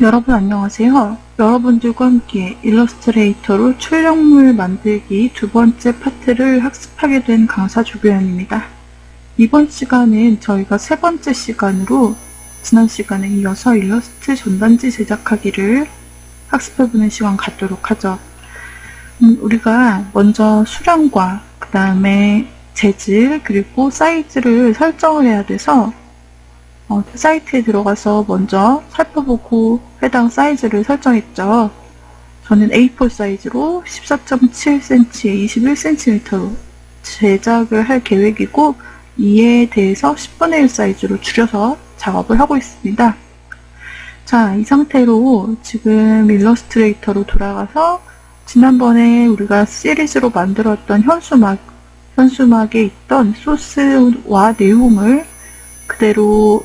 여러분 안녕하세요. 여러분들과 함께 일러스트레이터로 출력물 만들기 두 번째 파트를 학습하게 된 강사 조교연입니다. 이번 시간은 저희가 세 번째 시간으로 지난 시간에 이어서 일러스트 전단지 제작하기를 학습해보는 시간 갖도록 하죠. 우리가 먼저 수량과 그 다음에 재질 그리고 사이즈를 설정을 해야 돼서 사이트에 들어가서 먼저 살펴보고 해당 사이즈를 설정했죠. 저는 A4 사이즈로 14.7cm에 21cm로 제작을 할 계획이고 이에 대해서 10분의 1 사이즈로 줄여서 작업을 하고 있습니다. 자, 이 상태로 지금 일러스트레이터로 돌아가서 지난번에 우리가 시리즈로 만들었던 현수막에 있던 소스와 내용을 그대로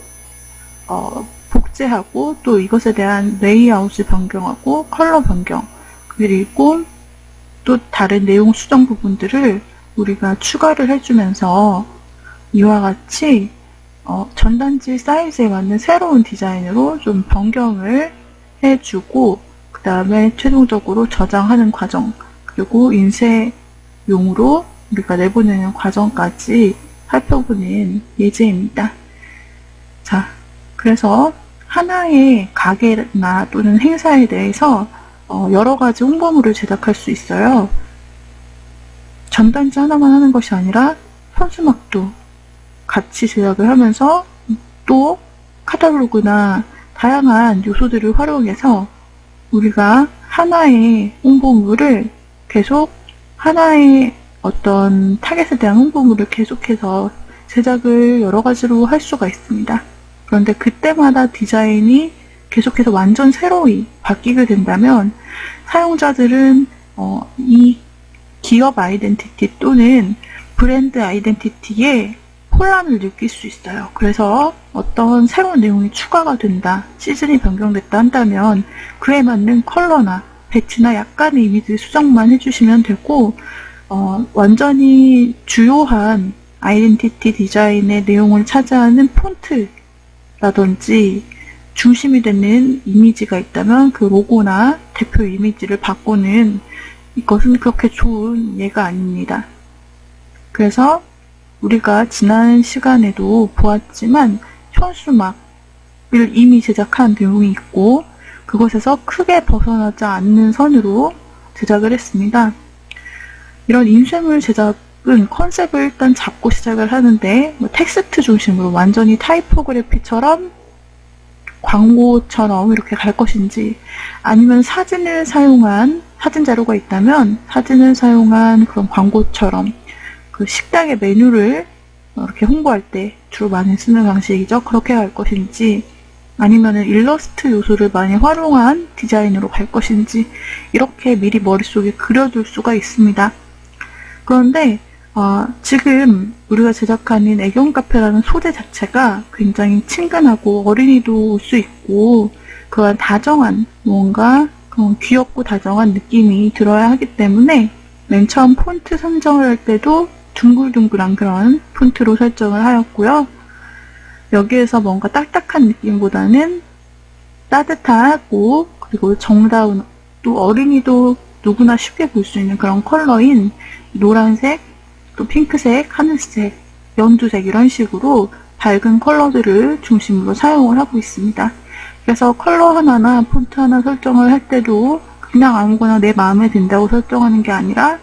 복제하고 또 이것에 대한 레이아웃을 변경하고 컬러 변경 그리고 또 다른 내용 수정 부분들을 우리가 추가를 해주면서 이와 같이 전단지 사이즈에 맞는 새로운 디자인으로 좀 변경을 해주고 그 다음에 최종적으로 저장하는 과정 그리고 인쇄용으로 우리가 내보내는 과정까지 살펴보는 예제입니다. 자, 그래서 하나의 가게나 또는 행사에 대해서 여러 가지 홍보물을 제작할 수 있어요. 전단지 하나만 하는 것이 아니라 현수막도 같이 제작을 하면서 또 카탈로그나 다양한 요소들을 활용해서 우리가 하나의 홍보물을 계속 하나의 어떤 타겟에 대한 홍보물을 계속해서 제작을 여러 가지로 할 수가 있습니다. 그런데 그때마다 디자인이 계속해서 완전 새로이 바뀌게 된다면 사용자들은 이 기업 아이덴티티 또는 브랜드 아이덴티티에 혼란을 느낄 수 있어요. 그래서 어떤 새로운 내용이 추가가 된다, 시즌이 변경됐다 한다면 그에 맞는 컬러나 배치나 약간의 이미지 수정만 해주시면 되고 완전히 주요한 아이덴티티 디자인의 내용을 차지하는 폰트라든지 중심이 되는 이미지가 있다면 그 로고나 대표 이미지를 바꾸는 이것은 그렇게 좋은 예가 아닙니다. 그래서 우리가 지난 시간에도 보았지만 현수막을 이미 제작한 내용이 있고 그것에서 크게 벗어나지 않는 선으로 제작을 했습니다. 이런 인쇄물 제작은 컨셉을 일단 잡고 시작을 하는데 텍스트 중심으로 완전히 타이포그래피처럼 광고처럼 이렇게 갈 것인지 아니면 사진을 사용한 사진 자료가 있다면 사진을 사용한 그런 광고처럼 그 식당의 메뉴를 이렇게 홍보할 때 주로 많이 쓰는 방식이죠. 그렇게 갈 것인지 아니면은 일러스트 요소를 많이 활용한 디자인으로 갈 것인지 이렇게 미리 머릿속에 그려둘 수가 있습니다. 그런데 지금 우리가 제작하는 애견카페라는 소재 자체가 굉장히 친근하고 어린이도 올 수 있고 그런 다정한 뭔가 그런 귀엽고 다정한 느낌이 들어야 하기 때문에 맨 처음 폰트 선정을 할 때도 둥글둥글한 그런 폰트로 설정을 하였고요. 여기에서 뭔가 딱딱한 느낌보다는 따뜻하고 그리고 정다운 또 어린이도 누구나 쉽게 볼 수 있는 그런 컬러인 노란색, 또 핑크색, 하늘색, 연두색 이런 식으로 밝은 컬러들을 중심으로 사용을 하고 있습니다. 그래서 컬러 하나나 폰트 하나 설정을 할 때도 그냥 아무거나 내 마음에 든다고 설정하는 게 아니라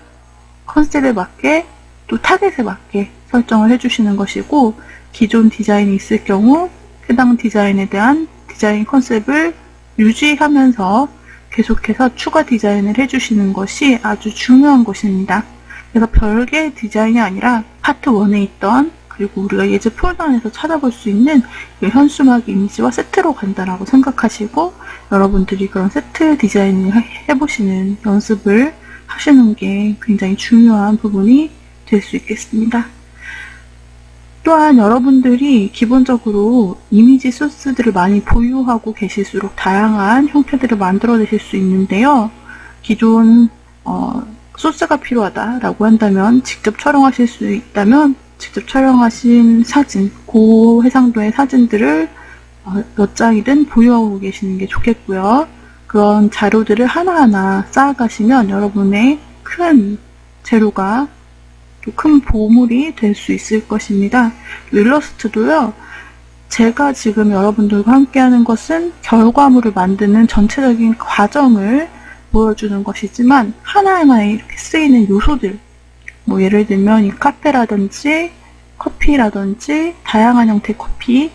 컨셉에 맞게 또 타겟에 맞게 설정을 해주시는 것이고 기존 디자인이 있을 경우 해당 디자인에 대한 디자인 컨셉을 유지하면서 계속해서 추가 디자인을 해주시는 것이 아주 중요한 것입니다. 그래서 별개의 디자인이 아니라 파트 1에 있던 그리고 우리가 예제 폴더 안에서 찾아볼 수 있는 현수막 이미지와 세트로 간다라고 생각하시고 여러분들이 그런 세트 디자인을 해보시는 연습을 하시는 게 굉장히 중요한 부분이 될 수 있겠습니다. 또한 여러분들이 기본적으로 이미지 소스들을 많이 보유하고 계실수록 다양한 형태들을 만들어내실 수 있는데요. 기존 소스가 필요하다라고 한다면 직접 촬영하실 수 있다면 직접 촬영하신 사진, 고해상도의 사진들을 몇 장이든 보유하고 계시는 게 좋겠고요. 그런 자료들을 하나하나 쌓아가시면 여러분의 큰 재료가 또 큰 보물이 될 수 있을 것입니다. 일러스트도요, 제가 지금 여러분들과 함께하는 것은 결과물을 만드는 전체적인 과정을 보여주는 것이지만 하나하나에 이렇게 쓰이는 요소들, 뭐 예를 들면 이 카페라든지 커피라든지 다양한 형태의 커피,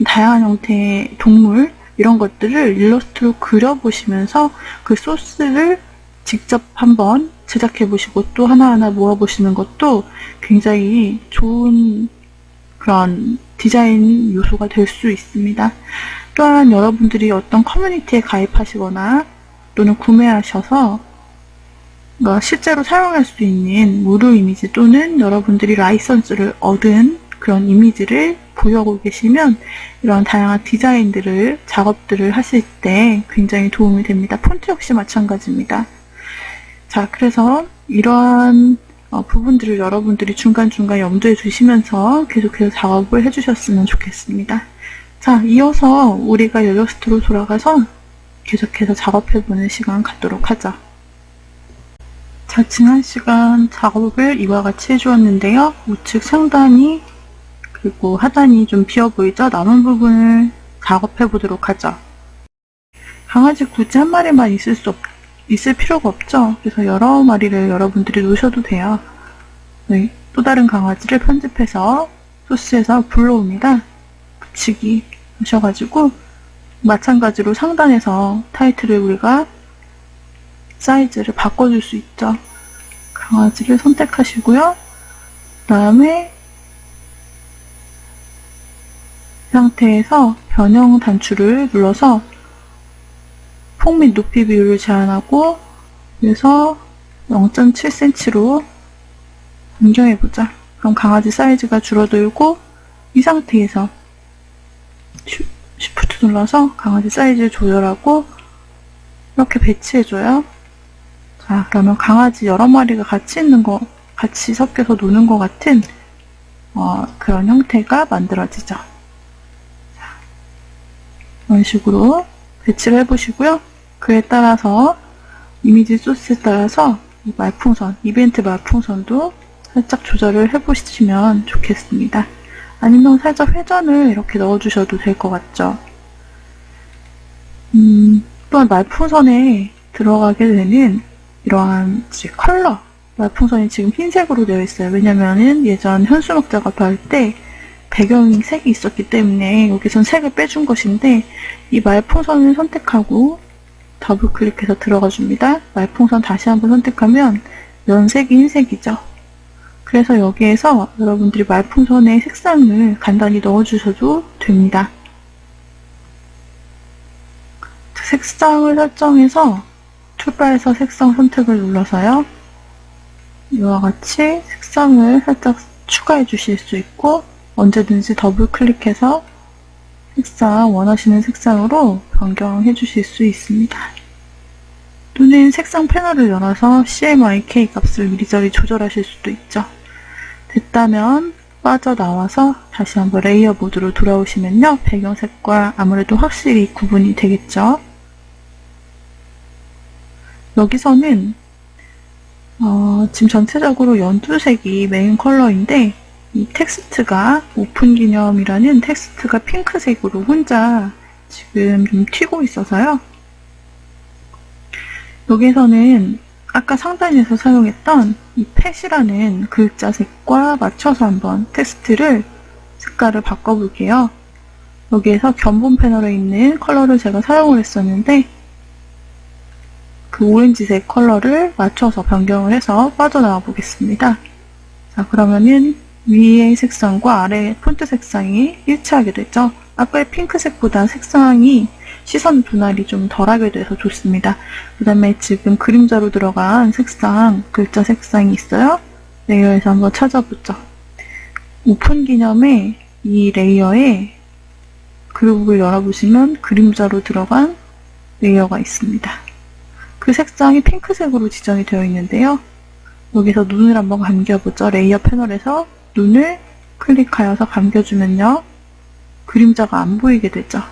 다양한 형태의 동물, 이런 것들을 일러스트로 그려보시면서 그 소스를 직접 한번 제작해보시고 또 하나하나 모아보시는 것도 굉장히 좋은 그런 디자인 요소가 될 수 있습니다. 또한 여러분들이 어떤 커뮤니티에 가입하시거나 또는 구매하셔서 실제로 사용할 수 있는 무료 이미지 또는 여러분들이 라이선스를 얻은 그런 이미지를 보유하고 계시면 이런 다양한 디자인들을, 작업들을 하실 때 굉장히 도움이 됩니다. 폰트 역시 마찬가지입니다. 자, 그래서 이러한 부분들을 여러분들이 중간중간 염두에 두시면서 계속해서 작업을 해주셨으면 좋겠습니다. 자, 이어서 우리가 일러스트로 돌아가서 계속해서 작업해보는 시간 갖도록 하죠. 자, 지난 시간 작업을 이와 같이 해주었는데요. 우측 상단이 그리고 하단이 좀 비어 보이죠? 남은 부분을 작업해 보도록 하죠. 강아지 굳이 한 마리만 있을 필요가 없죠? 그래서 여러 마리를 여러분들이 놓으셔도 돼요. 네, 또 다른 강아지를 편집해서 소스에서 불러옵니다. 붙이기 하셔가지고 마찬가지로 상단에서 타이틀을 우리가 사이즈를 바꿔줄 수 있죠. 강아지를 선택하시고요. 그 다음에 상태에서 변형 단추를 눌러서 폭 및 높이 비율을 제한하고 그래서 0.7cm로 변경해보자. 그럼 강아지 사이즈가 줄어들고 이 상태에서 Shift 눌러서 강아지 사이즈를 조절하고 이렇게 배치해줘요. 자, 그러면 강아지 여러 마리가 같이 섞여서 노는 것 같은 그런 형태가 만들어지죠. 이런 식으로 배치를 해보시고요. 그에 따라서 이미지 소스에 따라서 말풍선, 이벤트 말풍선도 살짝 조절을 해보시면 좋겠습니다. 아니면 살짝 회전을 이렇게 넣어주셔도 될 것 같죠. 또한 말풍선에 들어가게 되는 이러한 컬러, 말풍선이 지금 흰색으로 되어 있어요. 왜냐면은 예전 현수막 작업할 때 배경이 색이 있었기 때문에 여기선 색을 빼준 것인데 이 말풍선을 선택하고 더블 클릭해서 들어가 줍니다. 말풍선 다시 한번 선택하면 면색이 흰색이죠. 그래서 여기에서 여러분들이 말풍선의 색상을 간단히 넣어주셔도 됩니다. 색상을 설정해서 툴바에서 색상 선택을 눌러서요. 이와 같이 색상을 살짝 추가해 주실 수 있고 언제든지 더블 클릭해서 원하시는 색상으로 변경해 주실 수 있습니다. 또는 색상 패널을 열어서 CMYK 값을 이리저리 조절하실 수도 있죠. 됐다면 빠져나와서 다시 한번 레이어 모드로 돌아오시면요. 배경색과 아무래도 확실히 구분이 되겠죠. 여기서는 지금 전체적으로 연두색이 메인 컬러인데 이 텍스트가 오픈 기념이라는 텍스트가 핑크색으로 혼자 지금 좀 튀고 있어서요. 여기서는 아까 상단에서 사용했던 이 펫이라는 글자색과 맞춰서 한번 텍스트를 색깔을 바꿔볼게요. 여기에서 견본 패널에 있는 컬러를 제가 사용을 했었는데 그 오렌지색 컬러를 맞춰서 변경을 해서 빠져나와 보겠습니다. 자, 그러면은 위의 색상과 아래 폰트 색상이 일치하게 되죠. 아까의 핑크색보다 색상이 시선 분할이 좀 덜하게 돼서 좋습니다. 그 다음에 지금 그림자로 들어간 색상, 글자 색상이 있어요. 레이어에서 한번 찾아보죠. 오픈 기념의 이 레이어에 그룹을 열어보시면 그림자로 들어간 레이어가 있습니다. 그 색상이 핑크색으로 지정이 되어 있는데요. 여기서 눈을 한번 감겨보죠. 레이어 패널에서 눈을 클릭하여서 감겨주면요. 그림자가 안 보이게 되죠.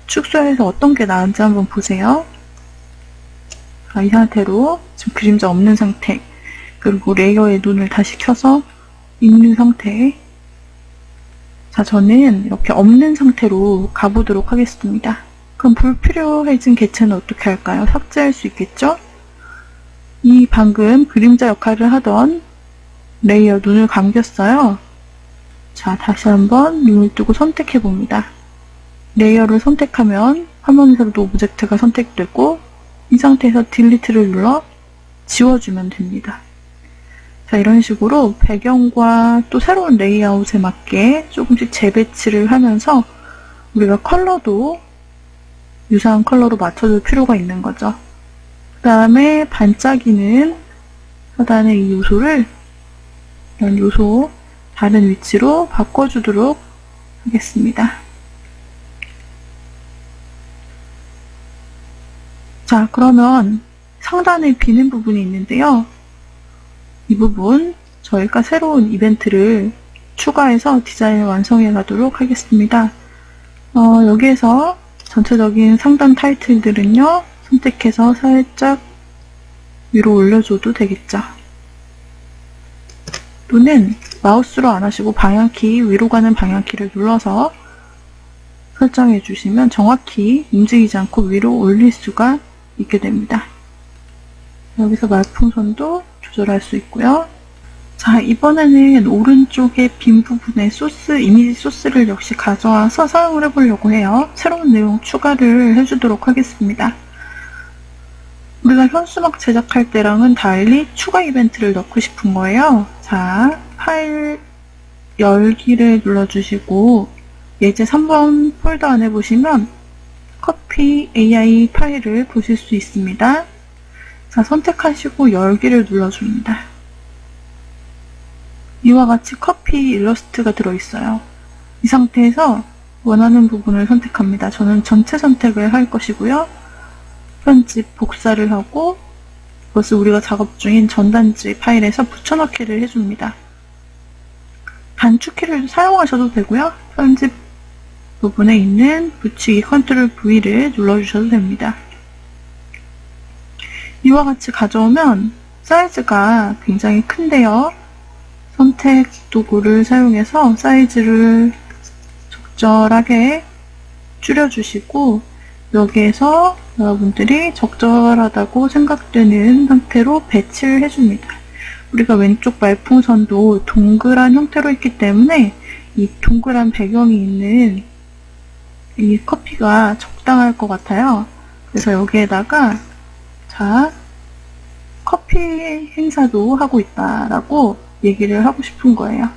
축소해서 어떤 게 나은지 한번 보세요. 자, 이 상태로 지금 그림자 없는 상태, 그리고 레이어에 눈을 다시 켜서 있는 상태. 자, 저는 이렇게 없는 상태로 가보도록 하겠습니다. 그럼 불필요해진 개체는 어떻게 할까요? 삭제할 수 있겠죠? 이 방금 그림자 역할을 하던 레이어 눈을 감겼어요. 자, 다시 한번 눈을 뜨고 선택해 봅니다. 레이어를 선택하면 화면에서도 오브젝트가 선택되고 이 상태에서 딜리트를 눌러 지워주면 됩니다. 자, 이런 식으로 배경과 또 새로운 레이아웃에 맞게 조금씩 재배치를 하면서 우리가 컬러도 유사한 컬러로 맞춰줄 필요가 있는 거죠. 그 다음에 반짝이는 하단의 이 요소를 이런 요소 다른 위치로 바꿔주도록 하겠습니다. 자, 그러면 상단에 비는 부분이 있는데요. 이 부분 저희가 새로운 이벤트를 추가해서 디자인을 완성해 가도록 하겠습니다. 여기에서 전체적인 상단 타이틀들은요, 선택해서 살짝 위로 올려줘도 되겠죠. 또는 마우스로 안 하시고 방향키, 위로 가는 방향키를 눌러서 설정해 주시면 정확히 움직이지 않고 위로 올릴 수가 있게 됩니다. 여기서 말풍선도 조절할 수 있고요. 자, 이번에는 오른쪽에 빈 부분에 소스, 이미지 소스를 역시 가져와서 사용을 해보려고 해요. 새로운 내용 추가를 해주도록 하겠습니다. 우리가 현수막 제작할 때랑은 달리 추가 이벤트를 넣고 싶은 거예요. 자, 파일 열기를 눌러주시고 예제 3번 폴더 안에 보시면 커피 AI 파일을 보실 수 있습니다. 자, 선택하시고 열기를 눌러줍니다. 이와 같이 커피 일러스트가 들어있어요. 이 상태에서 원하는 부분을 선택합니다. 저는 전체 선택을 할 것이고요. 편집, 복사를 하고 이것을 우리가 작업 중인 전단지 파일에서 붙여넣기를 해줍니다. 단축키를 사용하셔도 되고요. 편집 부분에 있는 붙이기 컨트롤 V를 눌러주셔도 됩니다. 이와 같이 가져오면 사이즈가 굉장히 큰데요. 선택 도구를 사용해서 사이즈를 적절하게 줄여주시고 여기에서 여러분들이 적절하다고 생각되는 상태로 배치를 해줍니다. 우리가 왼쪽 말풍선도 동그란 형태로 있기 때문에 이 동그란 배경이 있는 이 커피가 적당할 것 같아요. 그래서 여기에다가 자, 커피 행사도 하고 있다라고 얘기를 하고 싶은 거예요.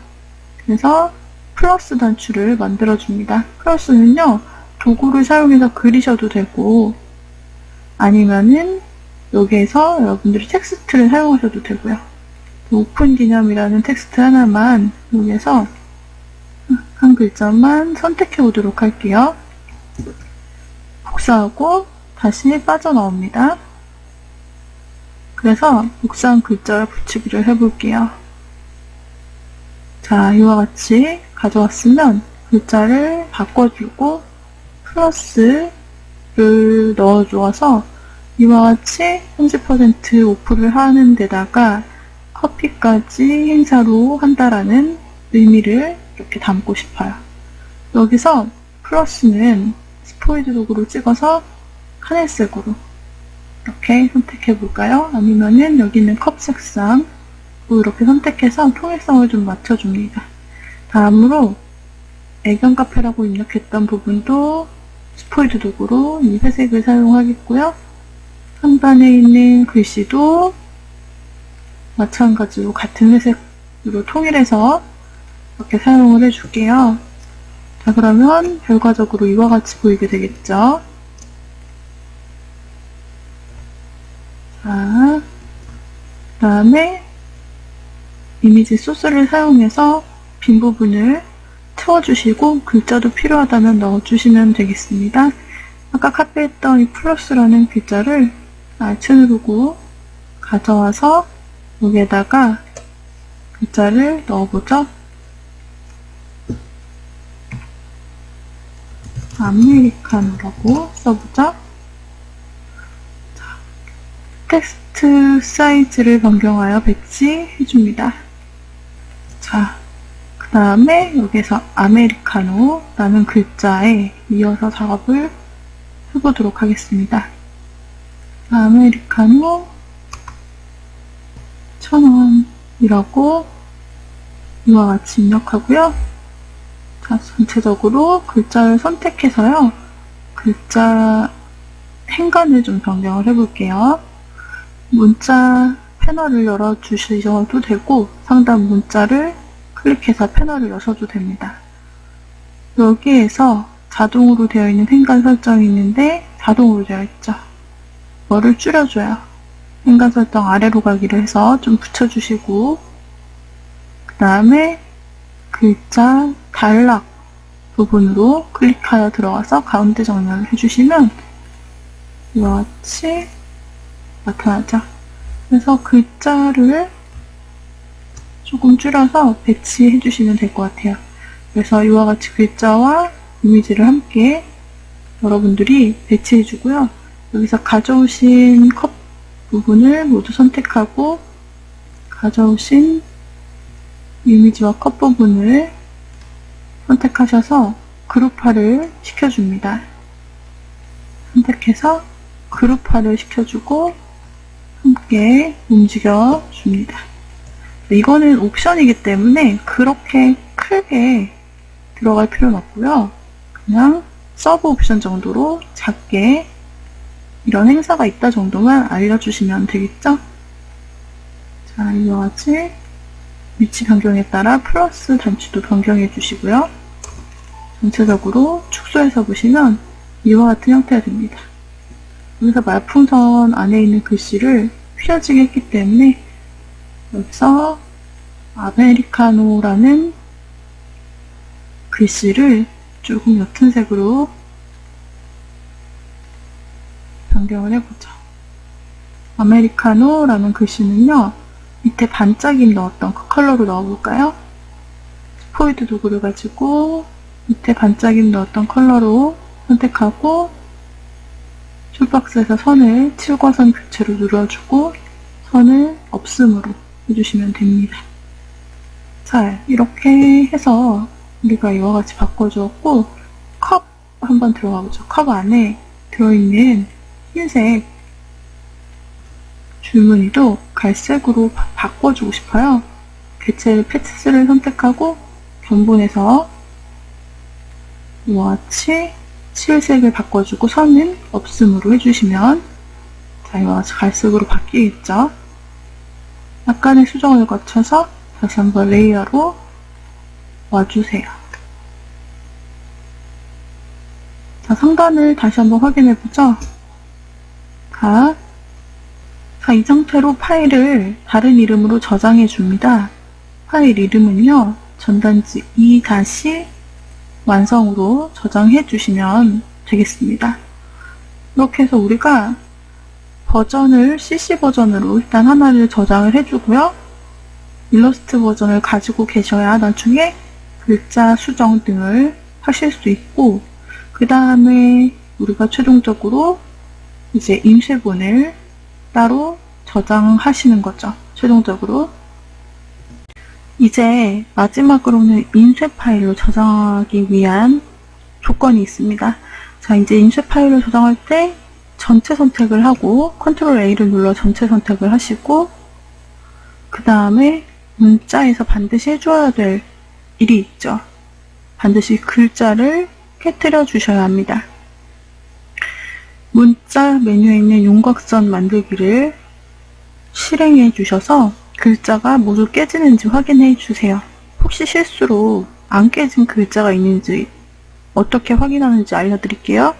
그래서 플러스 단추를 만들어줍니다. 플러스는요, 도구를 사용해서 그리셔도 되고 아니면은 여기에서 여러분들이 텍스트를 사용하셔도 되고요. 오픈 기념이라는 텍스트 하나만 여기에서 한 글자만 선택해 보도록 할게요. 복사하고 다시 빠져나옵니다. 그래서 복사한 글자를 붙이기를 해볼게요. 자, 이와 같이 가져왔으면 글자를 바꿔주고 플러스를 넣어주어서 이와 같이 30% 오프를 하는 데다가 커피까지 행사로 한다라는 의미를 이렇게 담고 싶어요. 여기서 플러스는 스포이드 도구로 찍어서 하늘색으로 이렇게 선택해 볼까요? 아니면은 여기 있는 컵 색상 이렇게 선택해서 통일성을 좀 맞춰줍니다. 다음으로 애견 카페라고 입력했던 부분도 스포이드 도구로 이 회색을 사용하겠고요. 상단에 있는 글씨도 마찬가지로 같은 회색으로 통일해서 이렇게 사용을 해줄게요. 자, 그러면 결과적으로 이와 같이 보이게 되겠죠. 자, 그 다음에 이미지 소스를 사용해서 빈 부분을 채워주시고 글자도 필요하다면 넣어주시면 되겠습니다. 아까 카피했던 이 플러스라는 글자를 Alt 누르고 가져와서 여기에다가 글자를 넣어보죠. 아메리카노라고 써보죠. 자, 텍스트 사이즈를 변경하여 배치해줍니다. 자, 그 다음에 여기서 아메리카노라는 글자에 이어서 작업을 해보도록 하겠습니다. 아메리카노 1000원이라고 이와 같이 입력하고요. 자, 전체적으로 글자를 선택해서요. 글자 행간을 좀 변경을 해볼게요. 문자 패널을 열어주셔도 되고 상단 문자를 클릭해서 패널을 여셔도 됩니다. 여기에서 자동으로 되어 있는 행간 설정이 있는데 자동으로 되어 있죠. 뭐를 줄여줘요. 행간 설정 아래로 가기를 해서 좀 붙여주시고 그 다음에 글자 단락 부분으로 클릭하여 들어가서 가운데 정렬을 해주시면 이와 같이 나타나죠. 그래서 글자를 조금 줄여서 배치해 주시면 될 것 같아요. 그래서 이와 같이 글자와 이미지를 함께 여러분들이 배치해 주고요. 여기서 가져오신 컵 부분을 모두 선택하고 가져오신 이미지와 컵 부분을 선택하셔서 그룹화를 시켜줍니다. 선택해서 그룹화를 시켜주고 함께 움직여줍니다. 이거는 옵션이기 때문에 그렇게 크게 들어갈 필요는 없고요. 그냥 서브 옵션 정도로 작게 이런 행사가 있다 정도만 알려주시면 되겠죠? 자, 이와 같이 위치 변경에 따라 플러스 단추도 변경해 주시고요. 전체적으로 축소해서 보시면 이와 같은 형태가 됩니다. 여기서 말풍선 안에 있는 글씨를 휘어지게 했기 때문에 여기서 아메리카노라는 글씨를 조금 옅은 색으로 변경을 해보죠. 아메리카노라는 글씨는요, 밑에 반짝임 넣었던 그 컬러로 넣어볼까요? 스포이드 도구를 가지고 밑에 반짝임 넣었던 컬러로 선택하고 툴박스에서 선을 칠과선 교체로 눌러주고 선을 없음으로 해주시면 됩니다. 자, 이렇게 해서 우리가 이와 같이 바꿔주었고 컵 한번 들어가보죠. 컵 안에 들어있는 흰색 줄무늬도 갈색으로 바꿔주고 싶어요. 개체 패치스를 선택하고 견본에서 이와 같이 칠색을 바꿔주고 선은 없음으로 해주시면 자, 이와 같이 갈색으로 바뀌겠죠. 약간의 수정을 거쳐서 다시 한번 레이어로 와주세요. 자, 상단을 다시 한번 확인해보죠. 자, 이 상태로 파일을 다른 이름으로 저장해 줍니다. 파일 이름은요, 전단지 2- 완성으로 저장해 주시면 되겠습니다. 이렇게 해서 우리가 버전을 CC 버전으로 일단 하나를 저장을 해주고요. 일러스트 버전을 가지고 계셔야 나중에 글자 수정 등을 하실 수 있고, 그 다음에 우리가 최종적으로 이제 인쇄본을 따로 저장하시는 거죠. 최종적으로. 이제 마지막으로는 인쇄 파일로 저장하기 위한 조건이 있습니다. 자, 이제 인쇄 파일을 저장할 때 전체 선택을 하고 컨트롤 A를 눌러 전체 선택을 하시고 그 다음에 문자에서 반드시 해줘야 될 일이 있죠. 반드시 글자를 깨뜨려 주셔야 합니다. 문자 메뉴에 있는 윤곽선 만들기를 실행해 주셔서 글자가 모두 깨지는지 확인해 주세요. 혹시 실수로 안 깨진 글자가 있는지 어떻게 확인하는지 알려드릴게요.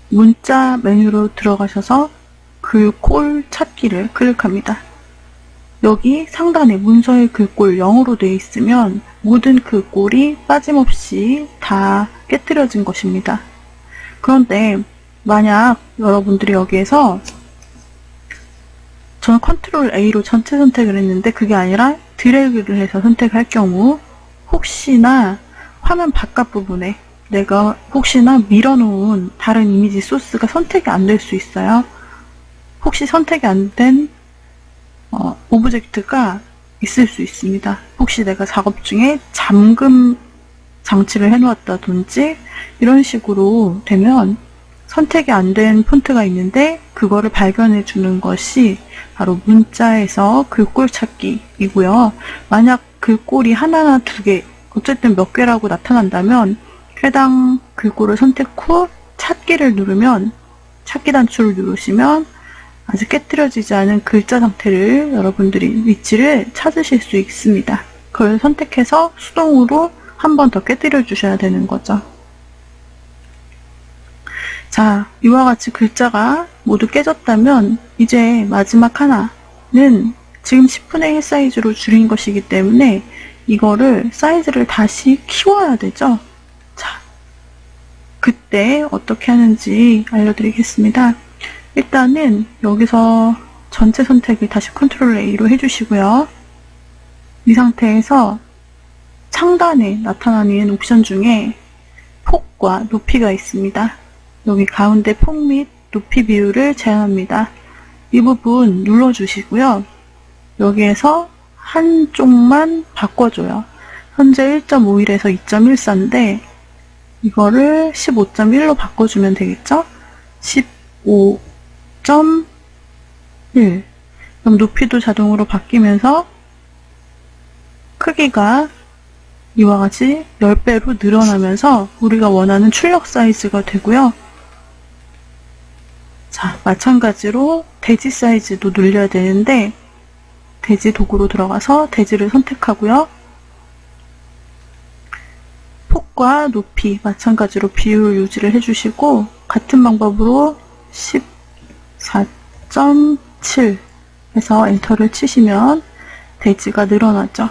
문자 메뉴로 들어가셔서 글꼴 찾기를 클릭합니다. 여기 상단에 문서의 글꼴 0으로 되어 있으면 모든 글꼴이 빠짐없이 다 깨뜨려진 것입니다. 그런데 만약 여러분들이 여기에서 저는 컨트롤 A로 전체 선택을 했는데 그게 아니라 드래그를 해서 선택할 경우 혹시나 화면 바깥 부분에 내가 혹시나 밀어놓은 다른 이미지 소스가 선택이 안 될 수 있어요. 혹시 선택이 안 된 오브젝트가 있을 수 있습니다. 혹시 내가 작업 중에 잠금 장치를 해놓았다든지 이런 식으로 되면 선택이 안 된 폰트가 있는데 그거를 발견해 주는 것이 바로 문자에서 글꼴 찾기이고요. 만약 글꼴이 하나나 두 개, 어쨌든 몇 개라고 나타난다면 해당 글꼴을 선택 후 찾기를 누르면, 찾기 단추를 누르시면 아직 깨트려지지 않은 글자 상태를 여러분들이 위치를 찾으실 수 있습니다. 그걸 선택해서 수동으로 한 번 더 깨트려 주셔야 되는 거죠. 자, 이와 같이 글자가 모두 깨졌다면 이제 마지막 하나는 지금 10분의 1 사이즈로 줄인 것이기 때문에 이거를 사이즈를 다시 키워야 되죠. 자, 그때 어떻게 하는지 알려드리겠습니다. 일단은 여기서 전체 선택을 다시 컨트롤 A로 해주시고요. 이 상태에서 상단에 나타나는 옵션 중에 폭과 높이가 있습니다. 여기 가운데 폭 및 높이 비율을 제한합니다. 이 부분 눌러주시고요. 여기에서 한쪽만 바꿔줘요. 현재 1.51에서 2.14인데 이거를 15.1로 바꿔주면 되겠죠? 15.1. 그럼 높이도 자동으로 바뀌면서 크기가 이와 같이 10배로 늘어나면서 우리가 원하는 출력 사이즈가 되고요. 자, 마찬가지로 대지 사이즈도 눌려야 되는데 대지 도구로 들어가서 대지를 선택하고요. 폭과 높이 마찬가지로 비율 유지를 해주시고 같은 방법으로 14.7 해서 엔터를 치시면 대지가 늘어나죠.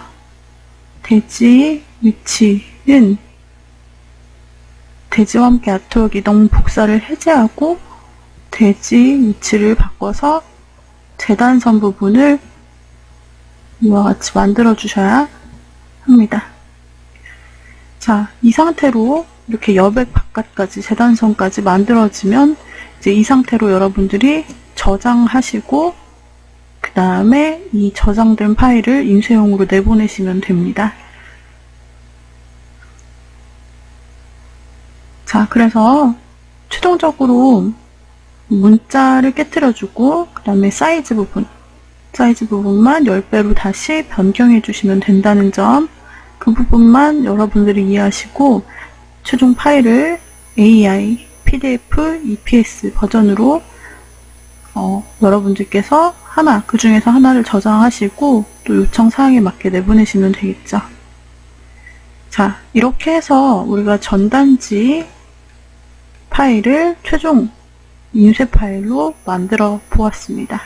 대지 위치는 대지와 함께 아트웍 이동 복사를 해제하고 대지 위치를 바꿔서 재단선 부분을 이와 같이 만들어 주셔야 합니다. 자, 이 상태로 이렇게 여백 바깥까지 재단선까지 만들어지면 이제 이 상태로 여러분들이 저장하시고 그 다음에 이 저장된 파일을 인쇄용으로 내보내시면 됩니다. 자, 그래서 최종적으로 문자를 깨트려주고 그 다음에 사이즈 부분만 10배로 다시 변경해 주시면 된다는 점, 그 부분만 여러분들이 이해하시고 최종 파일을 AI, PDF, EPS 버전으로 여러분들께서 그 중에서 하나를 저장하시고 또 요청 사항에 맞게 내보내시면 되겠죠. 자, 이렇게 해서 우리가 전단지 파일을 최종 인쇄 파일로 만들어 보았습니다.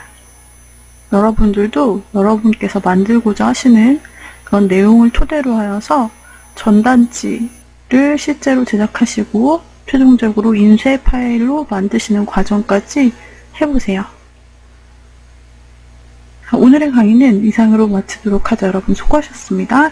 여러분들도 여러분께서 만들고자 하시는 그런 내용을 토대로 하여서 전단지를 실제로 제작하시고 최종적으로 인쇄 파일로 만드시는 과정까지 해보세요. 오늘의 강의는 이상으로 마치도록 하죠. 여러분 수고하셨습니다.